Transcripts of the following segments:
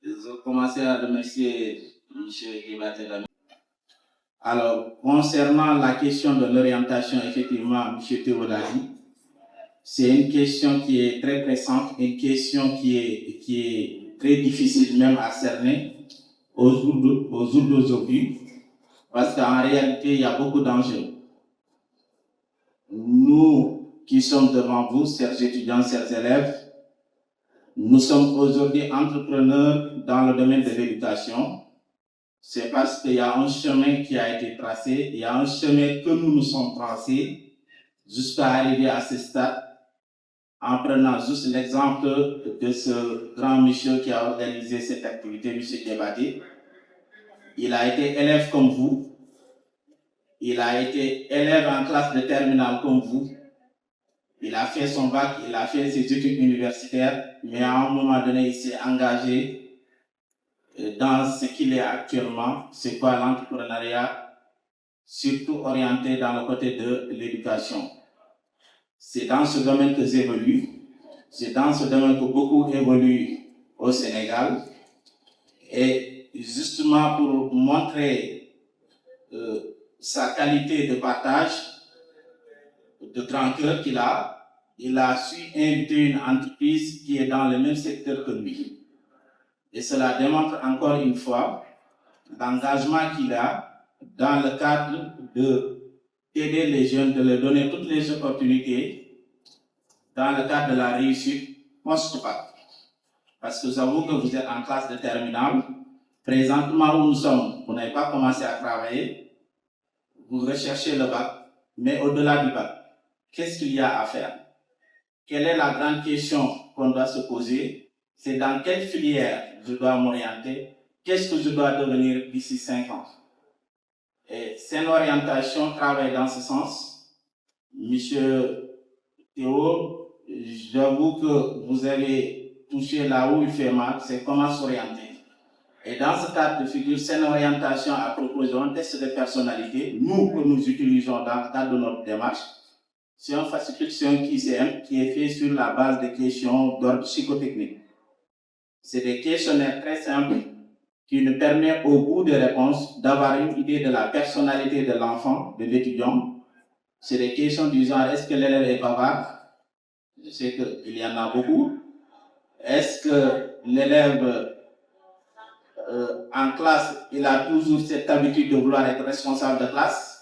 je commençais à remercier M. Guibaté. Alors, concernant la question de l'orientation, effectivement, M. Théodali, c'est une question qui est très pressante, une question qui est très difficile même à cerner au jour d'aujourd'hui, parce qu'en réalité, il y a beaucoup d'enjeux. Nous qui sommes devant vous, chers étudiants, chers élèves, nous sommes aujourd'hui entrepreneurs dans le domaine de l'éducation. C'est parce qu'il y a un chemin qui a été tracé, il y a un chemin que nous nous sommes tracés jusqu'à arriver à ce stade, en prenant juste l'exemple de ce grand monsieur qui a organisé cette activité, M. Guibaté. Il a été élève comme vous, il a été élève en classe de terminale comme vous, il a fait son bac, il a fait ses études universitaires, mais à un moment donné, il s'est engagé dans ce qu'il est actuellement, c'est quoi l'entrepreneuriat, surtout orienté dans le côté de l'éducation. C'est dans ce domaine que j'évolue, c'est dans ce domaine que beaucoup évoluent au Sénégal, et justement pour montrer sa qualité de partage, de grand cœur qu'il a, il a su inviter une entreprise qui est dans le même secteur que lui. Et cela démontre encore une fois l'engagement qu'il a dans le cadre d'aider les jeunes, de leur donner toutes les opportunités dans le cadre de la réussite post-bac. Parce que j'avoue que vous êtes en classe de terminale, présentement où nous sommes, vous n'avez pas commencé à travailler, vous recherchez le bac, mais au-delà du bac, qu'est-ce qu'il y a à faire? Quelle est la grande question qu'on doit se poser? C'est dans quelle filière je dois m'orienter? Qu'est-ce que je dois devenir d'ici 5 ans? Et c'est une orientation travaille dans ce sens. Monsieur Théo, j'avoue que vous avez touché là où il fait mal, c'est comment s'orienter. Et dans ce cadre de figure, c'est une orientation à proposer un test de personnalité, nous que nous utilisons dans le cadre de notre démarche. C'est un fascicule, c'est un QCM qui est fait sur la base de questions d'ordre psychotechnique. C'est des questionnaires très simples qui nous permettent au bout des réponses d'avoir une idée de la personnalité de l'enfant, de l'étudiant. C'est des questions du genre, est-ce que l'élève est bavard? Je sais qu'il y en a beaucoup. Est-ce que l'élève en classe, il a toujours cette habitude de vouloir être responsable de classe?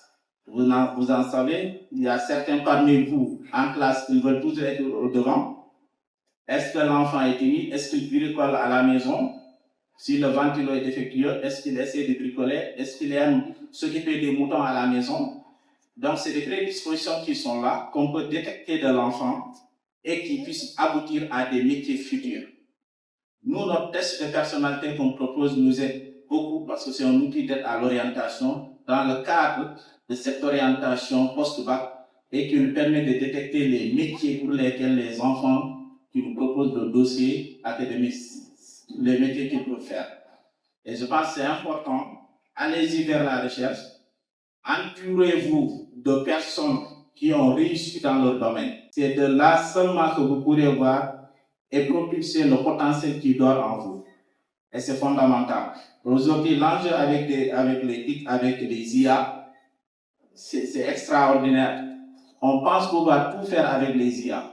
Vous en savez, il y a certains parmi vous en classe qui veulent toujours être au devant. Est-ce que l'enfant est timide? Est-ce qu'il bricole à la maison? Si le ventilo est défectueux, est-ce qu'il essaie de bricoler? Est-ce qu'il aime s'occuper des moutons à la maison? Donc, c'est des prédispositions qui sont là, qu'on peut détecter de l'enfant et qui puissent aboutir à des métiers futurs. Nous, notre test de personnalité qu'on propose nous aide beaucoup parce que c'est un outil d'aide à l'orientation dans le cadre de cette orientation post-bac et qui nous permet de détecter les métiers pour lesquels les enfants qui nous proposent le dossier académique, les métiers qu'ils peuvent faire. Et je pense que c'est important, allez-y vers la recherche, entourez-vous de personnes qui ont réussi dans leur domaine. C'est de là seulement que vous pourrez voir et propulser le potentiel qui dort en vous. Et c'est fondamental. Aujourd'hui, l'enjeu avec les IA, c'est extraordinaire. On pense pouvoir tout faire avec les IA.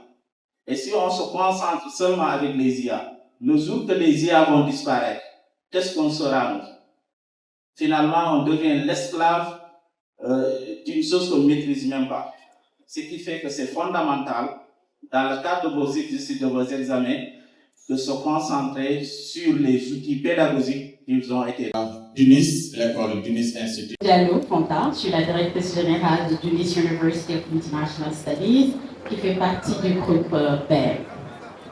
Et si on se concentre seulement avec les IA, le jour que les IA vont disparaître, qu'est-ce qu'on sera nous? Finalement, on devient l'esclave d'une chose qu'on ne maîtrise même pas. Ce qui fait que c'est fondamental, dans le cadre de vos exercices, de vos examens, de se concentrer sur les outils pédagogiques qu'ils ont été. Tunis, l'école Tunis Institute. Diallo Fonta, je suis la directrice générale de Tunis University of International Studies, qui fait partie du groupe BEM.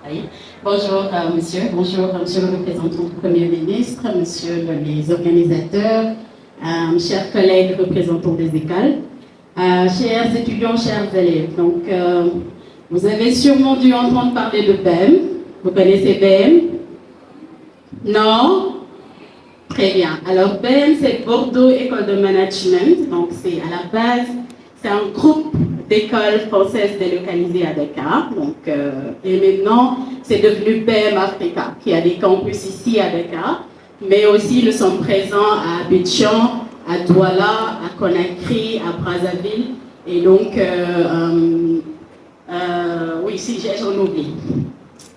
Oui. Bonjour monsieur le représentant du Premier ministre, monsieur les organisateurs, chers collègues représentants des écoles, chers étudiants, chers élèves. Donc, vous avez sûrement dû entendre parler de BEM. Vous connaissez BEM? Non? Très bien. Alors, BEM, c'est Bordeaux École de Management. Donc, c'est à la base, c'est un groupe d'écoles françaises délocalisées à Dakar. Donc, et maintenant, c'est devenu BM Africa, qui a des campus ici à Dakar, mais aussi nous sommes présents à Abidjan, à Douala, à Conakry, à Brazzaville, et donc, oui, si j'en oublie.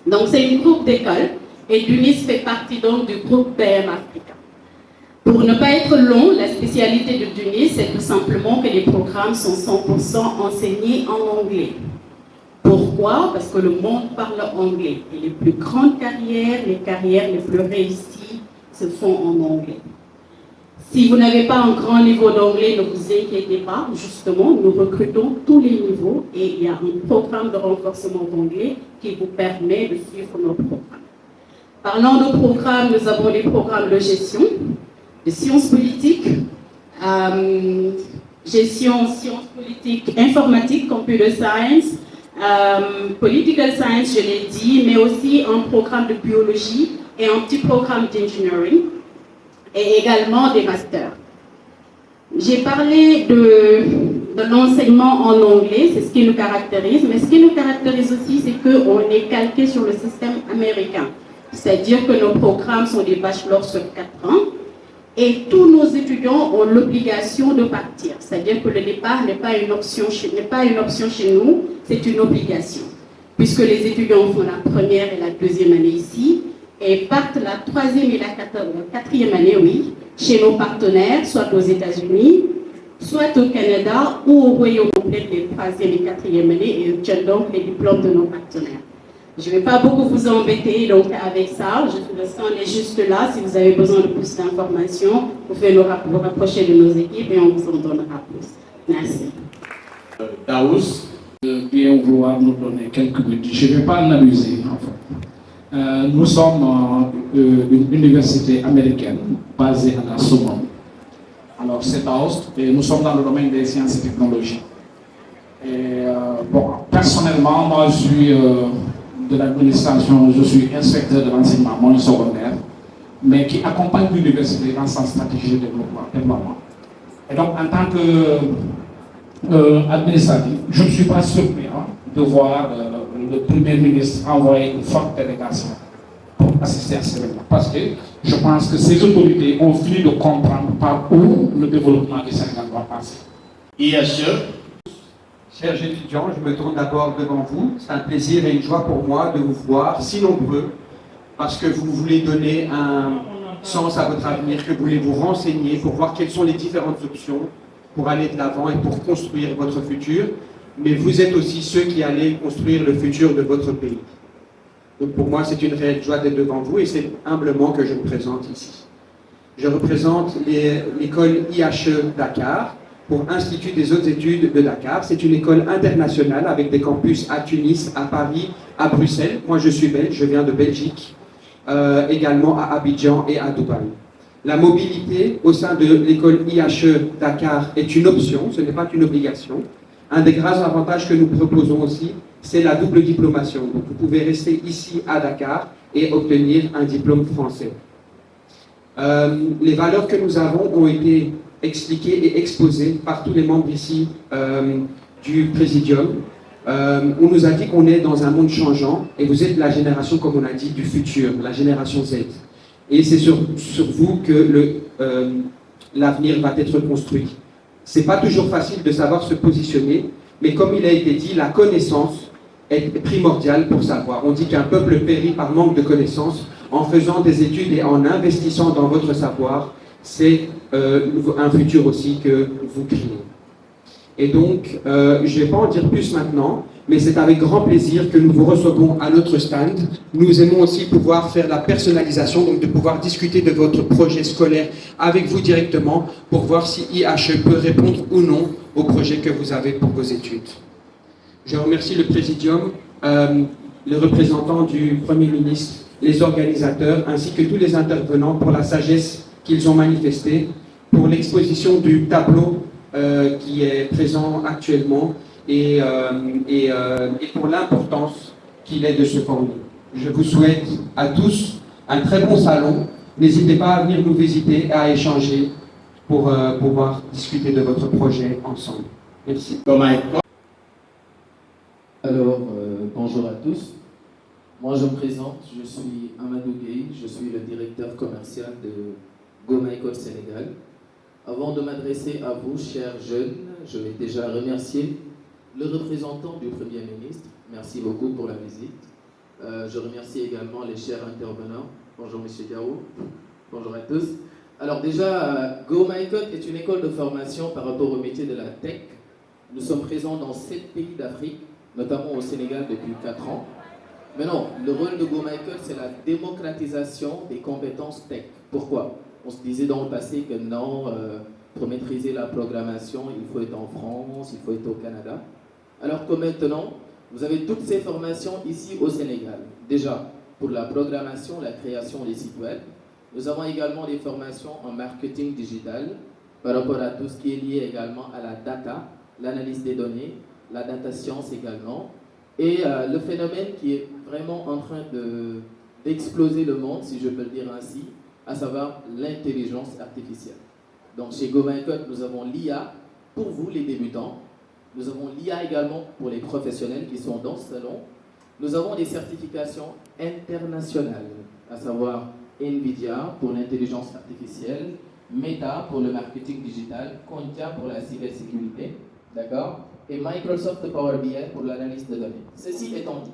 Donc c'est une groupe d'écoles, et l'UNIS fait partie donc du groupe BM Africa. Pour ne pas être long, la spécialité de l'UNIS, c'est tout simplement que les programmes sont 100% enseignés en anglais. Pourquoi? Parce que le monde parle anglais. Et les plus grandes carrières, les carrières les plus réussies se font en anglais. Si vous n'avez pas un grand niveau d'anglais, ne vous inquiétez pas. Justement, nous recrutons tous les niveaux et il y a un programme de renforcement d'anglais qui vous permet de suivre nos programmes. Parlant de programmes, nous avons des programmes de gestion, de sciences politiques, gestion, sciences politiques, informatique, computer science, political science, je l'ai dit, mais aussi un programme de biologie et un petit programme d'engineering, et également des masters. J'ai parlé de l'enseignement en anglais, c'est ce qui nous caractérise, mais ce qui nous caractérise aussi, c'est qu'on est calqué sur le système américain. C'est-à-dire que nos programmes sont des bachelors sur 4 ans, et tous nos étudiants ont l'obligation de partir. C'est-à-dire que le départ n'est pas une option chez nous, c'est une obligation. Puisque les étudiants font la première et la deuxième année ici, et partent la troisième et la quatrième année, oui, chez nos partenaires, soit aux États-Unis, soit au Canada ou au Royaume complète les troisième et quatrième années et obtiennent donc les diplômes de nos partenaires. Je ne vais pas beaucoup vous embêter donc avec ça, le stand est juste là. Si vous avez besoin de plus d'informations, vous pouvez vous rapprocher de nos équipes et on vous en donnera plus. Merci. Daous. Bien vouloir nous donner quelques minutes. Je ne vais pas en abuser en fait. Nous sommes une université américaine basée à la Sorbonne. Alors c'est à Ost et nous sommes dans le domaine des sciences et technologies. Et bon, personnellement, moi je suis de l'administration, je suis inspecteur de l'enseignement moyen secondaire, mais qui accompagne l'université dans sa stratégie de développement. Et donc en tant que administratif, je ne suis pas surpris de voir le Premier ministre envoyer une forte délégation pour assister à ce événement. Parce que je pense que ces autorités ont fini de comprendre par où le développement du Sénégal doit passer. IHE. Chers étudiants, je me tourne d'abord devant vous. C'est un plaisir et une joie pour moi de vous voir si nombreux parce que vous voulez donner un sens à votre avenir, que vous voulez vous renseigner pour voir quelles sont les différentes options pour aller de l'avant et pour construire votre futur. Mais vous êtes aussi ceux qui allez construire le futur de votre pays. Donc pour moi, c'est une réelle joie d'être devant vous et c'est humblement que je me présente ici. Je représente l'école IHE Dakar pour Institut des hautes études de Dakar. C'est une école internationale avec des campus à Tunis, à Paris, à Bruxelles. Moi, je suis belge, je viens de Belgique, également à Abidjan et à Dubaï. La mobilité au sein de l'école IHE Dakar est une option, ce n'est pas une obligation. Un des grands avantages que nous proposons aussi, c'est la double diplomation. Donc, vous pouvez rester ici à Dakar et obtenir un diplôme français. Les valeurs que nous avons ont été expliquées et exposées par tous les membres ici du Présidium. On nous a dit qu'on est dans un monde changeant et vous êtes la génération, comme on a dit, du futur, la génération Z. Et c'est sur vous que l'avenir va être construit. C'est pas toujours facile de savoir se positionner, mais comme il a été dit, la connaissance est primordiale pour savoir. On dit qu'un peuple périt par manque de connaissances. En faisant des études et en investissant dans votre savoir, c'est un futur aussi que vous créez. Et donc, je ne vais pas en dire plus maintenant, mais c'est avec grand plaisir que nous vous recevons à notre stand. Nous aimons aussi pouvoir faire la personnalisation, donc de pouvoir discuter de votre projet scolaire avec vous directement pour voir si IHE peut répondre ou non au projet que vous avez pour vos études. Je remercie le Présidium, les représentants du Premier ministre, les organisateurs, ainsi que tous les intervenants pour la sagesse qu'ils ont manifestée, pour l'exposition du tableau qui est présent actuellement et pour l'importance qu'il est de ce forum. Je vous souhaite à tous un très bon salon. N'hésitez pas à venir nous visiter et à échanger pour pouvoir discuter de votre projet ensemble. Merci. Alors, bonjour à tous. Moi, je me présente, je suis Amadou Gueye, je suis le directeur commercial de Goma École Sénégal. Avant de m'adresser à vous, chers jeunes, je vais déjà remercier le représentant du Premier ministre. Merci beaucoup pour la visite. Je remercie également les chers intervenants. Bonjour M. Diao, bonjour à tous. Alors déjà, Goma École est une école de formation par rapport au métier de la tech. Nous sommes présents dans 7 pays d'Afrique, notamment au Sénégal depuis 4 ans. Mais non, le rôle de Goma École, c'est la démocratisation des compétences tech. Pourquoi? On se disait dans le passé que non, pour maîtriser la programmation, il faut être en France, il faut être au Canada. Alors que maintenant, vous avez toutes ces formations ici au Sénégal. Déjà, pour la programmation, la création des sites web. Nous avons également des formations en marketing digital par rapport à tout ce qui est lié également à la data, l'analyse des données, la data science également. Et le phénomène qui est vraiment en train d'exploser le monde, si je peux le dire ainsi, à savoir l'intelligence artificielle. Donc chez Goma École, nous avons l'IA pour vous les débutants. Nous avons l'IA également pour les professionnels qui sont dans ce salon. Nous avons des certifications internationales, à savoir NVIDIA pour l'intelligence artificielle, Meta pour le marketing digital, Contia pour la cybersécurité, d'accord, et Microsoft Power BI pour l'analyse de données. Ceci étant dit,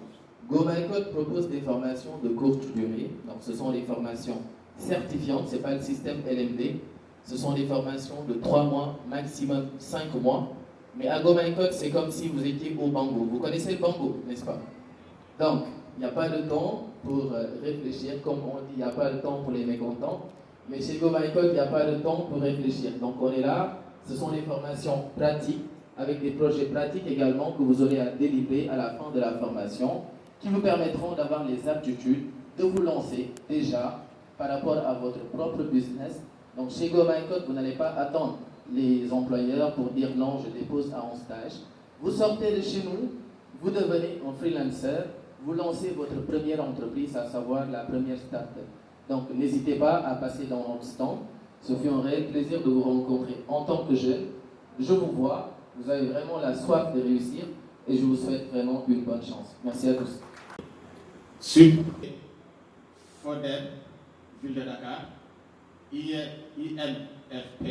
Goma École propose des formations de courte durée, donc ce sont des formations certifiantes, ce n'est pas le système LMD, ce sont des formations de 3 mois, maximum 5 mois, mais à Goma École, c'est comme si vous étiez au bango. Vous connaissez le bango, n'est-ce pas? Donc, il n'y a pas de temps pour réfléchir, comme on dit, il n'y a pas de temps pour les mécontents, mais chez Goma École, il n'y a pas de temps pour réfléchir. Donc on est là, ce sont des formations pratiques, avec des projets pratiques également que vous aurez à délivrer à la fin de la formation, qui vous permettront d'avoir les aptitudes de vous lancer déjà par rapport à votre propre business. Donc chez Goma École, vous n'allez pas attendre les employeurs pour dire non, je dépose à un stage. Vous sortez de chez nous, vous devenez un freelancer, vous lancez votre première entreprise, à savoir la première start-up. Donc n'hésitez pas à passer dans notre stand. Ce fut un réel plaisir de vous rencontrer en tant que jeune. Je vous vois, vous avez vraiment la soif de réussir et je vous souhaite vraiment une bonne chance. Merci à tous. FODEB, Ville de Dakar, INFP,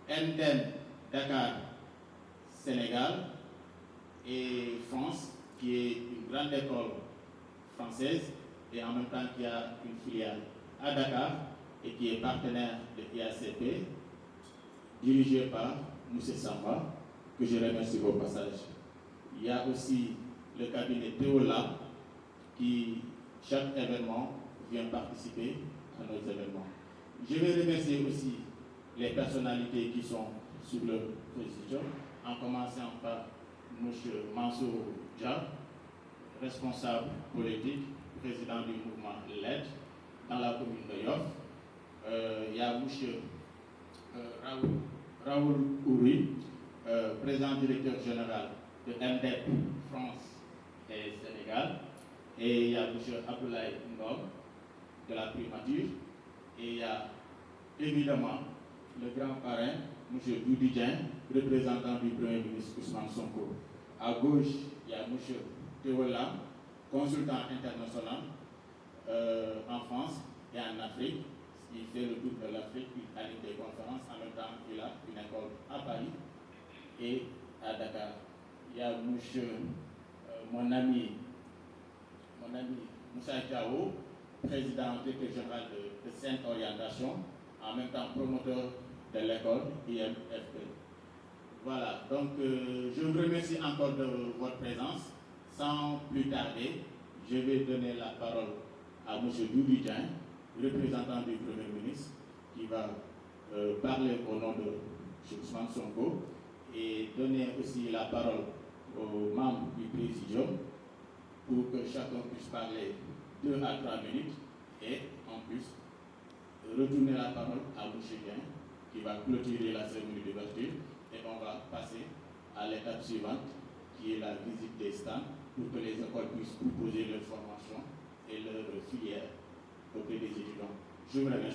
NDEN Dakar, Sénégal et France, qui est une grande école française et en même temps qui a une filiale à Dakar et qui est partenaire de IACP, dirigé par M. Samba, que je remercie au passage. Il y a aussi le cabinet Théola qui, chaque événement, vient participer à nos événements. Je vais remercier aussi les personnalités qui sont sur le présidium, en commençant par M. Mansour Dia, responsable politique, président du mouvement LED dans la commune de Yoff. Il y a M. Raoul Ouri, président directeur général de MDEP France et Sénégal. Et il y a M. Abdoulaye Ngom de la primature. Et il y a évidemment le grand parrain, M. Doudi Dieng, représentant du Premier ministre Ousmane Sonko. À gauche, il y a M. Théola, consultant international en France et en Afrique. Il fait le tour de l'Afrique, il anime des conférences. En même temps, il a une école à Paris et à Dakar. Il y a mon ami Moussa Diao, président directeur général de Sainte Orientation, en même temps promoteur de l'école IMFP. Voilà, donc je vous remercie encore de votre présence. Sans plus tarder, je vais donner la parole à M. Doudi Dieng, représentant du Premier ministre, qui va parler au nom de M. Ousmane Sonko et donner aussi la parole aux membres du Présidium pour que chacun puisse parler 2 à 3 minutes et en plus retourner la parole à M. Dieng qui va clôturer la cérémonie d'ouverture et on va passer à l'étape suivante qui est la visite des stands pour que les écoles puissent proposer leur formation et leur filière auprès des étudiants. Je vous remercie.